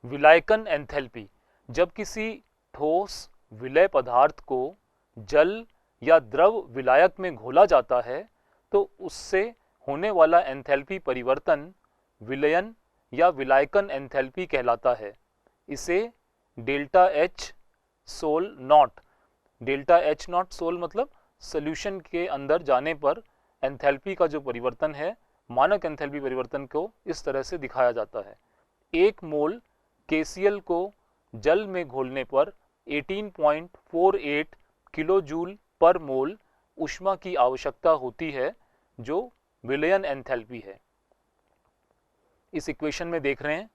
विलायकन enthalpy, जब किसी ठोस विलय पदार्थ को जल या द्रव विलायक में घोला जाता है तो उससे होने वाला एंथैल्पी परिवर्तन विलयन या विलायकन एंथैल्पी कहलाता है। इसे delta H sol naught, delta H naught sol मतलब सॉल्यूशन के अंदर जाने पर एंथैल्पी का जो परिवर्तन है, मानक एंथैल्पी परिवर्तन को इस तरह से दिखाया जाता है। 1 मोल KCl को जल में घोलने पर 18.48 किलो जूल पर मोल ऊष्मा की आवश्यकता होती है, जो विलयन एंथैल्पी है। इस इक्वेशन में देख रहे हैं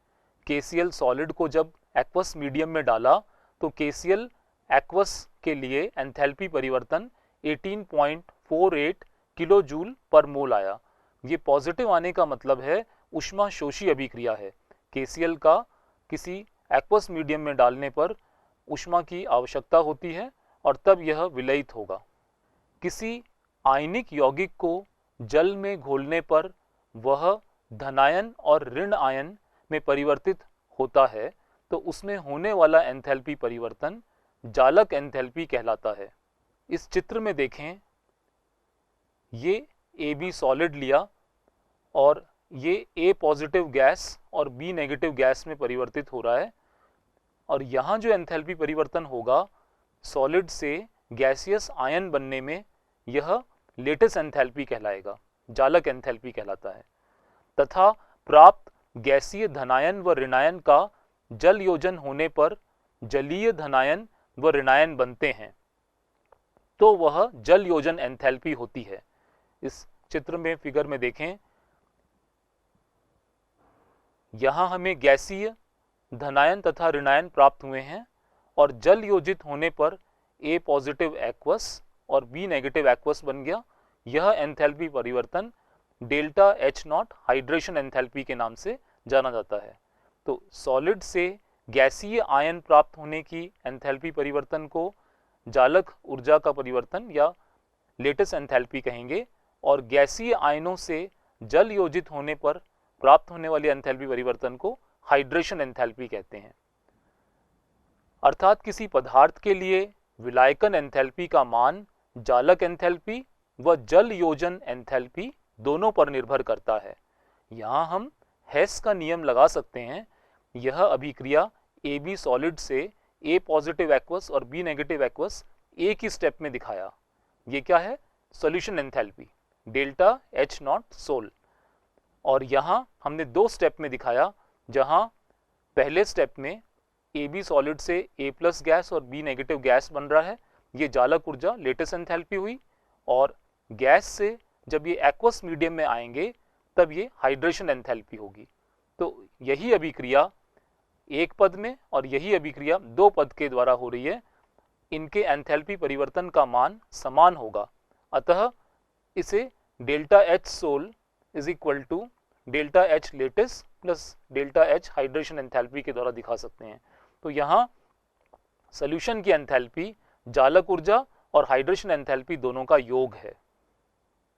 KCl सॉलिड को जब एक्वस मीडियम में डाला तो KCl एक्वस के लिए एंथैल्पी परिवर्तन 18.48 किलो जूल पर मोल आया। ये पॉजिटिव आने का मतलब है ऊष्मा शोषी अभिक्रिया है। KCl का किसी एक्वस मीडियम में डालने पर ऊष्मा की आवश्यकता होती है और तब यह विलयित होगा। किसी आयनिक यौगिक को जल में घोलने पर वह धनायन और ऋण आयन में परिवर्तित होता है तो उसमें होने वाला एंथैल्पी परिवर्तन जालक एंथैल्पी कहलाता है। इस चित्र में देखें, ये AB सॉलिड लिया और ये A पॉजिटिव गैस और B नेगेटिव गैस में परिवर्तित हो रहा है और यहाँ जो एंथैल्पी परिवर्तन होगा सॉलिड से गैसियस आयन बनने में, यह लेटिस एंथैल्पी कहलाएगा, जालक एंथैल्पी कहलाता है। तथा प्राप्त गैसीय धनायन व ऋणायन का जल योजन होने पर जलीय धनायन व ऋणायन बनते हैं तो वह जल योजन एंथैल्पी होती है। इस चित्र में फिगर में देखें, यहां हमें गैसीय धनायन तथा ऋणायन प्राप्त हुए हैं और जल योजित होने पर A पॉजिटिव एक्वस और B नेगेटिव एक्वस बन गया। यह एंथैल्पी परिवर्तन delta H not hydration enthalpy के नाम से जाना जाता है। तो सॉलिड से गैसीय आयन प्राप्त होने की एंथैल्पी परिवर्तन को जालक ऊर्जा का परिवर्तन या लेटिस एंथैल्पी कहेंगे और गैसीय आयनों से जल योजित होने पर प्राप्त होने वाली एंथैल्पी परिवर्तन को हाइड्रेशन एंथैल्पी कहते हैं। अर्थात किसी पदार्थ के लिए विलायकन एंथैल्पी का मान जालक एंथैल्पी व जल योजन एंथैल्पी दोनों पर निर्भर करता है। यहाँ हम हेस का नियम लगा सकते हैं। यह अभिक्रिया AB सॉलिड से A पॉजिटिव एक्वस और B नेगेटिव एक्वस एक ही स्टेप में दिखाया। ये क्या है? Solution enthalpy delta H naught sol. और यहाँ हमने 2 स्टेप में दिखाया, जहाँ पहले स्टेप में AB सॉलिड से A प्लस गैस और B नेगेटिव गैस बन रहा है, ये जालक ऊर्जा लेटिस एंथैल्पी हुई, और गैस से जब ये एक्वस मीडियम में आएंगे तब ये हाइड्रेशन एंथैल्पी होगी। तो यही अभिक्रिया एक पद में और यही अभिक्रिया 2 पद के द्वारा हो रही है। इनके एंथैल्पी परिवर्तन का मान समान होगा, अतः इसे delta H sol is equal to delta H lattice plus delta H hydration enthalpy के द्वारा दिखा सकते हैं। तो यहाँ सॉल्यूशन की एंथैल्पी जालक ऊर्जा और हाइड्रेशन एंथैल्पी दोनों का योग है।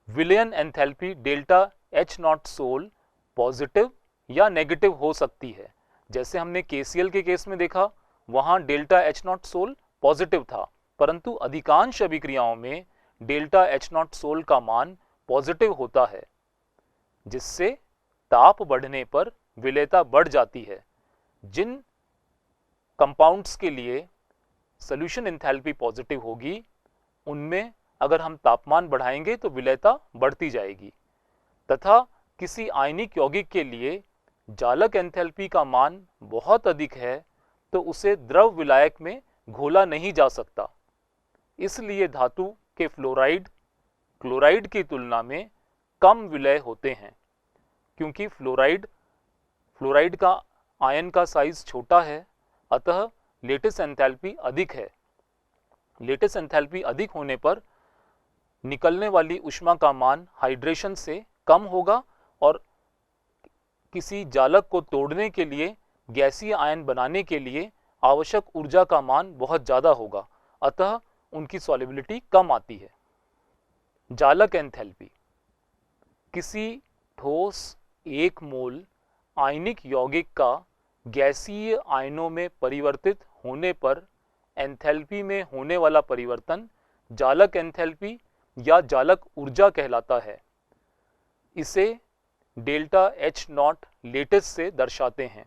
विलयन enthalpy delta H naught sol positive या नेगेटिव हो सकती है। जैसे हमने KCl के केस में देखा, वहां delta H naught sol positive था, परंतु अधिकांश अभिक्रियाओं में डेल्टा H नॉट सोल का मान पॉजिटिव होता है, जिससे ताप बढ़ने पर विलेयता बढ़ जाती है। जिन कंपाउंड्स के लिए सॉल्यूशन एंथैल्पी पॉजिटिव होगी, उनमें अगर हम तापमान बढ़ाएंगे तो विलेयता बढ़ती जाएगी। तथा किसी आयनिक यौगिक के लिए जालक एंथैल्पी का मान बहुत अधिक है तो उसे द्रव विलायक में घोला नहीं जा सकता। इसलिए धातु के फ्लोराइड क्लोराइड की तुलना में कम विलय होते हैं, क्योंकि फ्लोराइड का आयन का साइज छोटा है, अतः लेटिस एंथैल्पी अधिक है। लेटिस एंथैल्पी अधिक होने पर निकलने वाली ऊष्मा का मान हाइड्रेशन से कम होगा और किसी जालक को तोड़ने के लिए, गैसीय आयन बनाने के लिए आवश्यक ऊर्जा का मान बहुत ज्यादा होगा, अतः उनकी सॉल्युबिलिटी कम आती है। जालक एंथैल्पी किसी ठोस 1 मोल आयनिक यौगिक का गैसीय आयनों में परिवर्तित होने पर एंथैल्पी में होने वाला परिवर्तन जालक एंथैल्पी या जालक ऊर्जा कहलाता है। इसे डेल्टा एच नॉट लेटिस से दर्शाते हैं।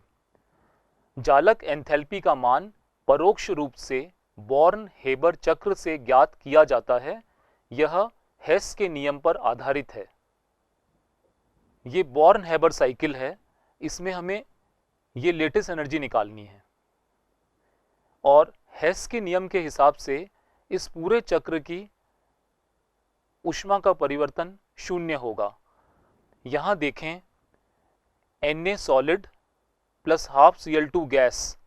जालक एंथैल्पी का मान परोक्ष रूप से बॉर्न हेबर चक्र से ज्ञात किया जाता है। यह हेस के नियम पर आधारित है। ये बॉर्न हेबर साइकिल है, इसमें हमें ये लेटिस एनर्जी निकालनी है और हेस के नियम के हिसाब से इस पूरे चक्र की ऊष्मा का परिवर्तन शून्य होगा। यहां देखें, Na solid plus half Cl2 gas,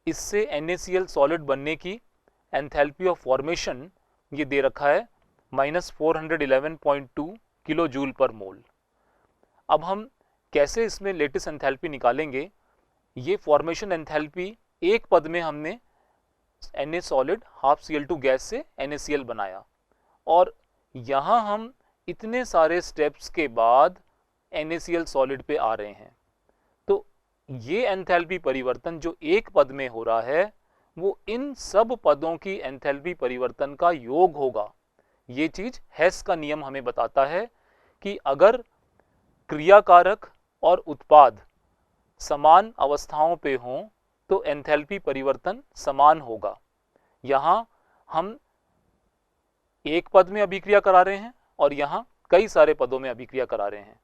इससे NaCl सॉलिड बनने की एंथैल्पी ऑफ फॉर्मेशन ये दे रखा है -411.2 किलो जूल पर मोल। अब हम कैसे इसमें लेटिस एंथैल्पी निकालेंगे? ये फॉर्मेशन एंथैल्पी एक पद में हमने Na solid half Cl2 gas से NaCl बनाया और यहाँ हम इतने सारे स्टेप्स के बाद NaCl सॉलिड पे आ रहे हैं। तो ये एंथैल्पी परिवर्तन जो एक पद में हो रहा है वो इन सब पदों की एंथैल्पी परिवर्तन का योग होगा। ये चीज हेस का नियम हमें बताता है कि अगर क्रियाकारक और उत्पाद समान अवस्थाओं पे हों तो एंथैल्पी परिवर्तन समान होगा। यहाँ हम एक पद में अभिक्रिया करा रहे हैं और यहाँ कई सारे पदों में अभिक्रिया करा रहे हैं।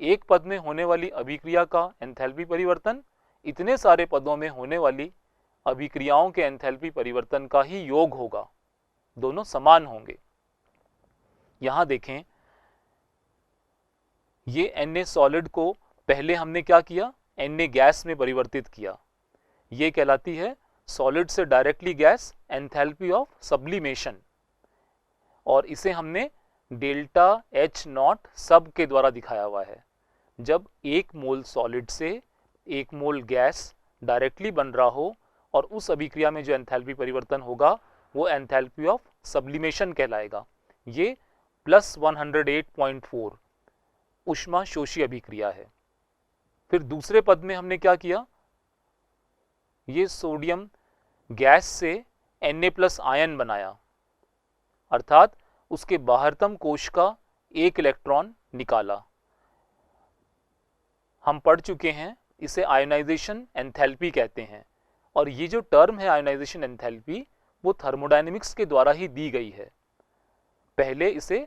एक पद में होने वाली अभिक्रिया का एंथैल्पी परिवर्तन इतने सारे पदों में होने वाली अभिक्रियाओं के एंथैल्पी परिवर्तन का ही योग होगा, दोनों समान होंगे। यहाँ देखें, ये Na सॉलिड को पहले हमने क्या किया? Na गैस में परिवर्तित किया। ये कहलाती है सॉलिड से directly gas enthalpy of sublimation और इसे हमने डेल्टा एच नॉट सब के द्वारा दिखाया हुआ है। जब एक मोल सॉलिड से एक मोल गैस डायरेक्टली बन रहा हो और उस अभिक्रिया में जो एंथैल्पी परिवर्तन होगा वो एंथैल्पी ऑफ सब्लिमेशन कहलाएगा। ये +108.4 ऊष्मा शोषी अभिक्रिया है। फिर दूसरे पद में हमने क्या किया? ये सोडियम गैस से Na+ आयन बनाया, अर्थात उसके बाहरतम कोश का एक इलेक्ट्रॉन निकाला। हम पढ़ चुके हैं, इसे आयोनाइजेशन एंथैल्पी कहते हैं और ये जो टर्म है आयोनाइजेशन एंथैल्पी वो थर्मोडायनेमिक्स के द्वारा ही दी गई है। पहले इसे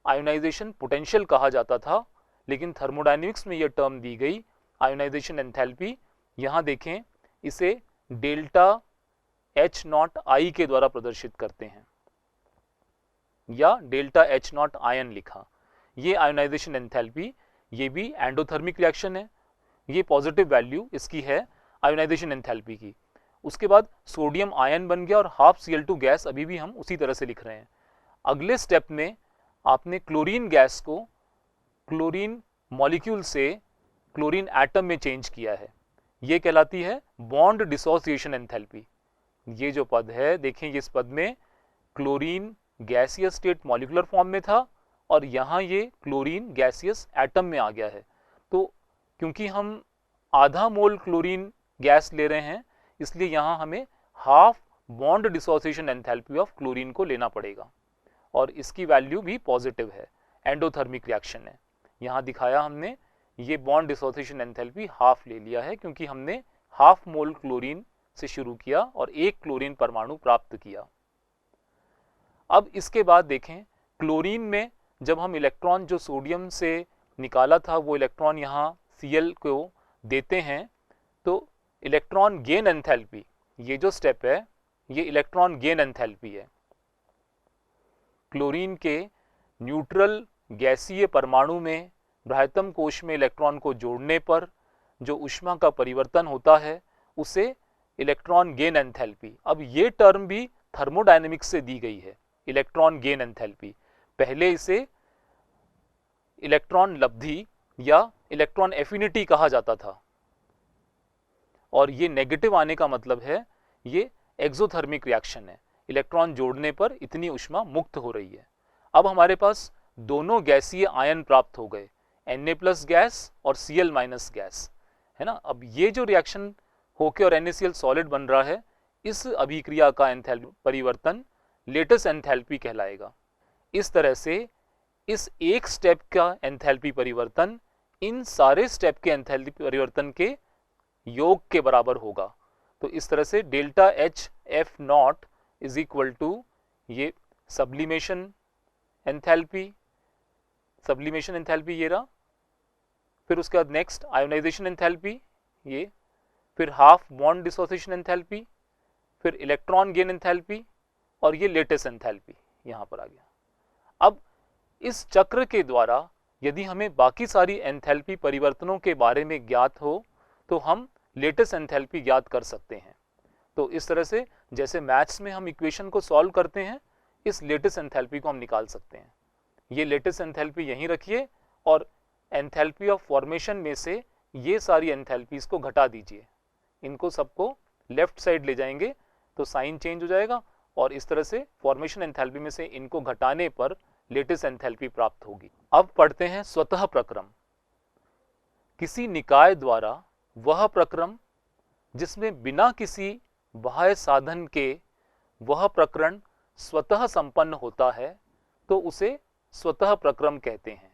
आयोनाइजेशन पोटेंशियल कहा जाता था, लेकिन थर्मोडायनेमिक्स में यह टर्म दी गई आयोनाइजेशन एंथैल्पी। यहाँ देखें, इसे डेल्टा एच नॉट आई के द्वारा प्रदर्शित करते हैं या डेल्टा एच नॉट आयन लिखा। ये आयोनाइजेशन एंथैल्पी, ये भी एंडोथर्मिक रिएक्शन है। ये पॉजिटिव वैल्यू इसकी है आयोनाइजेशन एंथैल्पी की। उसके बाद सोडियम आयन बन गया और हाफ Cl2 गैस अभी भी हम उसी तरह से लिख रहे हैं। अगले स्टेप में आपने क्लोरीन गैस को क्लोरीन मॉलिक्यूल से क्लोरीन एटम में चेंज किया है। ये कहलाती है बॉन्ड डिसोसिएशन एंथैल्पी। ये जो पद है, देखें, इस पद में chlorine gaseous state molecular form में था और यहाँ ये क्लोरीन गैसियस एटम में आ गया है। तो क्योंकि हम आधा मोल क्लोरीन गैस ले रहे हैं, इसलिए यहाँ हमें half bond dissociation enthalpy of chlorine को लेना पड़ेगा और इसकी वैल्यू भी पॉजिटिव है, एंडोथर्मिक रिएक्शन है। यहाँ दिखाया हमने, ये बॉन्ड डिसोसिएशन एंथैल्पी हाफ ले लिया है क्योंकि हमने हाफ मोल क्लोरीन से शुरू किया और एक क्लोरीन परमाणु प्राप्त किया। अब इसके बाद देखें, क्लोरीन में जब हम इलेक्ट्रॉन जो सोडियम से निकाला था वो इलेक्ट्रॉन यहाँ Cl को देते हैं तो इलेक्ट्रॉन गेन एंथैल्पी, ये जो स्टेप है ये इलेक्ट्रॉन गेन एंथैल्पी है। क्लोरीन के न्यूट्रल गैसीय परमाणु में बृहत्तम कोश में इलेक्ट्रॉन को जोड़ने पर जो ऊष्मा का परिवर्तन होता है उसे इलेक्ट्रॉन गेन एंथैल्पी। अब ये टर्म भी थर्मोडायनेमिक्स से दी गई है, इलेक्ट्रॉन गेन एंथैल्पी। पहले इसे इलेक्ट्रॉन लब्धि या इलेक्ट्रॉन एफिनिटी कहा जाता था और ये नेगेटिव आने का मतलब है ये एक्सोथर्मिक रिएक्शन है, इलेक्ट्रॉन जोड़ने पर इतनी ऊष्मा मुक्त हो रही है। अब हमारे पास दोनों गैसीय आयन प्राप्त हो गए, Na+ गैस और Cl- गैस। है ना। अब ये जो रिएक्शन होके और NaCl सॉलिड बन रहा है, इस अभिक्रिया का एंथैल्पी परिवर्तन लेटेस्ट एंथैल्पी कहलाएगा। इस तरह से इस एक स्टेप का एंथैल्पी परिवर्तन इन सारे स्टेप के एंथैल्पी परिवर्तन के योग के बराबर होगा। तो इस तरह से delta H F naught is equal to ये सब्लिमेशन एंथैल्पी ये रहा, फिर उसके बाद नेक्स्ट आयोनाइजेशन एंथैल्पी ये, फिर हाफ बॉन्ड डिसोसिएशन एंथैल्पी, फिर इलेक्ट्रॉन गेन एंथैल्पी, और ये लेटेस्ट एंथैल्पी यहां पर आ गया। अब इस चक्र के द्वारा यदि हमें बाकी सारी एंथैल्पी परिवर्तनों के बारे में ज्ञात हो तो हम लेटेस्ट एंथैल्पी ज्ञात कर सकते हैं। तो इस तरह से जैसे मैथ्स में हम इक्वेशन को सॉल्व करते हैं, इस लेटेस्ट एंथैल्पी को हम निकाल सकते हैं। ये लेटेस्ट एंथैल्पी यहीं रखिए और एंथैल्पी ऑफ फॉर्मेशन में से ये सारी एंथैल्पीज को घटा दीजिए, इनको सबको लेफ्ट साइड ले जाएंगे तो साइन चेंज हो जाएगा, और इस तरह से फॉर्मेशन एंथैल्पी में से इनको घटाने पर लेटेस्ट एंथैल्पी प्राप्त होगी। अब पढ़ते हैं स्वतः प्रक्रम। किसी निकाय द्वारा वह प्रक्रम जिसमें बिना किसी बाह्य साधन के वह प्रकरण स्वतः संपन्न होता है तो उसे स्वतः प्रक्रम कहते हैं।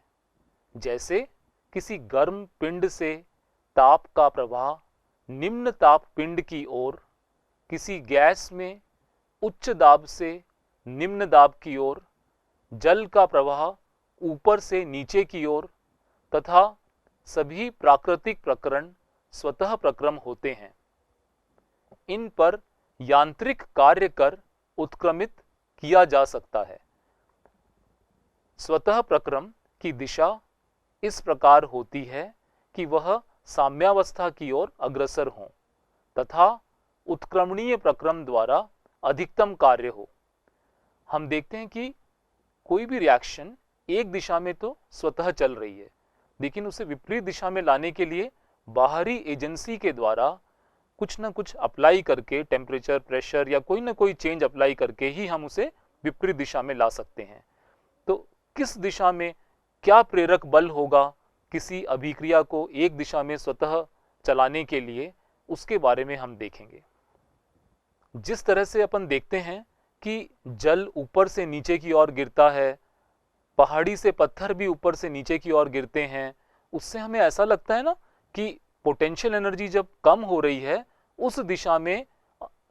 जैसे किसी गर्म पिंड से ताप का प्रवाह निम्न ताप पिंड की ओर, किसी गैस में उच्च दाब से निम्न दाब की ओर, जल का प्रवाह ऊपर से नीचे की ओर, तथा सभी प्राकृतिक प्रकरण स्वतः प्रक्रम होते हैं। इन पर यांत्रिक कार्य कर उत्क्रमित किया जा सकता है। स्वतः प्रक्रम की दिशा इस प्रकार होती है कि वह साम्यावस्था की ओर अग्रसर हो तथा उत्क्रमणीय प्रक्रम द्वारा अधिकतम कार्य हो। हम देखते हैं कि कोई भी रिएक्शन एक दिशा में तो स्वतः चल रही है, लेकिन उसे विपरीत दिशा में लाने के लिए बाहरी एजेंसी के द्वारा कुछ ना कुछ अप्लाई करके, टेम्परेचर, प्रेशर या कोई ना कोई चेंज अप्लाई करके ही हम उसे विपरीत दिशा में ला सकते हैं। तो किस दिशा में क्या प्रेरक बल होगा किसी अभिक्रिया को एक दिशा में स्वतः चलाने के लिए, उसके बारे में हम देखेंगे। जिस तरह से अपन देखते हैं कि जल ऊपर से नीचे की ओर गिरता है, पहाड़ी से पत्थर भी ऊपर से नीचे की ओर गिरते हैं, उससे हमें ऐसा लगता है ना कि पोटेंशियल एनर्जी जब कम हो रही है उस दिशा में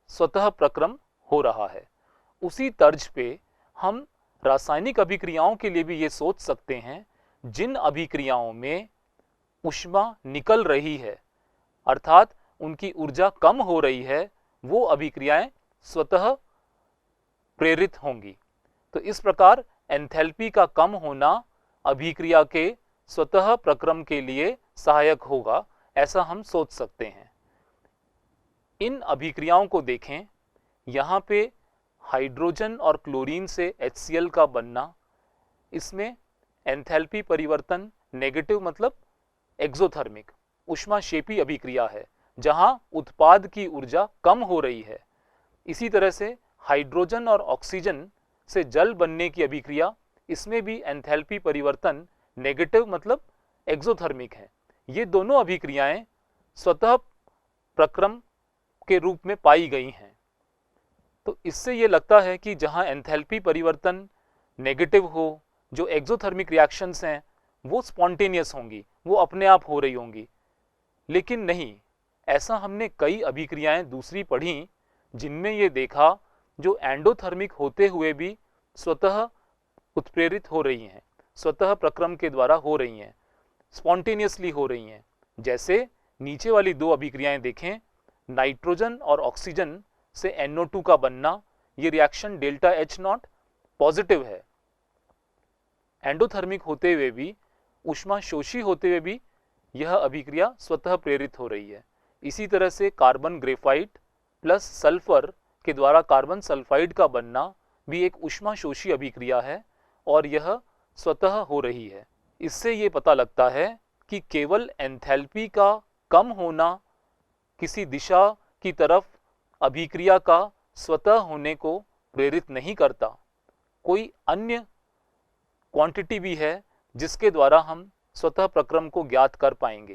स्वतः प्रक्रम हो रहा है। उसी तर्ज पे हम रासायनिक अभिक्रियाओं के लिए भी ये सोच सकते हैं, जिन अभिक्रियाओं में ऊष्मा निकल रही है अर्थात उनकी ऊर्जा कम हो रही है, वो अभिक्रियाएं स्वतः प्रेरित होंगी। तो इस प्रकार एंथैल्पी का कम होना अभिक्रिया के स्वतः प्रक्रम के लिए सहायक होगा, ऐसा हम सोच सकते हैं। इन अभिक्रियाओं को देखें, यहाँ पे हाइड्रोजन और क्लोरीन से HCl का बनना, इसमें एंथैल्पी परिवर्तन नेगेटिव मतलब एक्सोथर्मिक ऊष्माक्षेपी अभिक्रिया है, जहां उत्पाद की ऊर्जा कम हो रही है। इसी तरह से हाइड्रोजन और ऑक्सीजन से जल बनने की अभिक्रिया, इसमें भी एंथैल्पी परिवर्तन नेगेटिव मतलब एक्सोथर्मिक है। ये दोनों अभिक्रियाएं स्वतः प्रक्रम के रूप में पाई गई हैं। तो इससे ये लगता है कि जहां एंथैल्पी परिवर्तन नेगेटिव हो, जो एक्सोथर्मिक रिएक्शंस हैं वो स्पॉन्टेनियस होंगी, वो अपने आप हो रही होंगी। लेकिन नहीं, ऐसा हमने कई अभिक्रियाएं दूसरी पढ़ी जिनमें ये देखा जो एंडोथर्मिक होते हुए भी स्वतः उत्प्रेरित हो रही हैं, स्वतः प्रक्रम के द्वारा हो रही हैं, स्पॉन्टेनियसली हो रही हैं। जैसे नीचे वाली दो अभिक्रियाएं देखें, नाइट्रोजन और ऑक्सीजन से NO2 का बनना, ये reaction delta H not positive है। एंडोथर्मिक होते हुए भी, ऊष्मा शोषी होते हुए भी यह अभिक्रिया स्वतः प्रेरित हो रही है। इसी तरह से कार्बन ग्रेफाइट प्लस सल्फर के द्वारा कार्बन सल्फाइड का बनना भी एक ऊष्मा शोषी अभिक्रिया है और यह स्वतः हो रही है। इससे ये पता लगता है कि केवल एंथैल्पी का कम होना किसी दिशा की तरफ अभिक्रिया का स्वतः होने को प्रेरित नहीं करता, कोई अन्य क्वांटिटी भी है जिसके द्वारा हम स्वतः प्रक्रम को ज्ञात कर पाएंगे।